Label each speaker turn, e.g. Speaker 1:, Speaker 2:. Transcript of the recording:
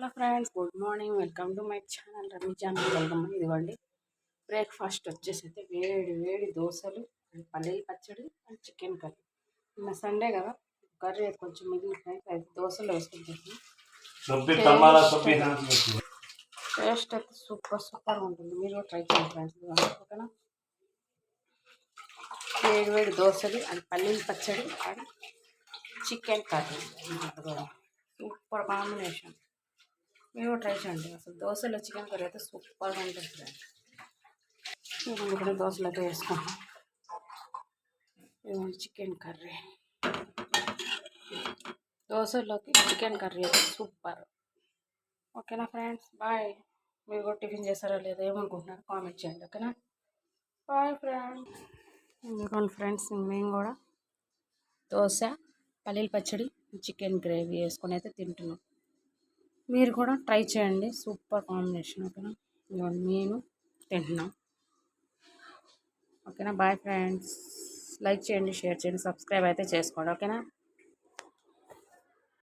Speaker 1: Hello friends, good morning. Welcome to my channel Ravi channel. Welcome. ఇదిగోండి breakfast వచ్చేసి అయితే వేడి వేడి దోశలు అండ్ పల్లీల పచ్చడి అండ్ చికెన్ కర్రీ. నిన్న సండే కదా, కర్రీ అయితే కొంచెం మిగిలిపోయి అయితే దోశలు వేసుకుంటాను. టేస్ట్ అయితే సూపర్ ఉంటుంది. మీరు ట్రై చేయండి ఫ్రెండ్స్. ఓకేనా? వేడి వేడి దోశలు అండ్ పల్లీల పచ్చడి and chicken curry. Super combination. మీరు ట్రై చేయండి. అసలు దోశలో చికెన్ కర్రీ అయితే సూపర్గా ఉంటుంది ఫ్రెండ్స్. ఇక్కడ దోశలు అయితే వేసుకుంటాం. ఇదిగోండి చికెన్ కర్రీ. దోశలోకి చికెన్ కర్రీ అయితే సూపర్. ఓకేనా ఫ్రెండ్స్? బాయ్. మీరు కూడా టిఫిన్ చేస్తారా లేదా ఏమనుకుంటున్నారు కామెంట్ చేయండి. ఓకేనా? Bye friends. ఇదిగోండి ఫ్రెండ్స్, మేము కూడా దోశ పల్లీల పచ్చడి చికెన్ గ్రేవీ వేసుకొని అయితే తింటున్నాం. మీరు కూడా ట్రై చేయండి. Super combination. ఓకేనా? ఇదిగోండి మేము తింటున్నాం. ఓకేనా? Bye friends. లైక్ చేయండి, షేర్ చేయండి, సబ్స్క్రైబ్ అయితే చేసుకోండి. ఓకేనా?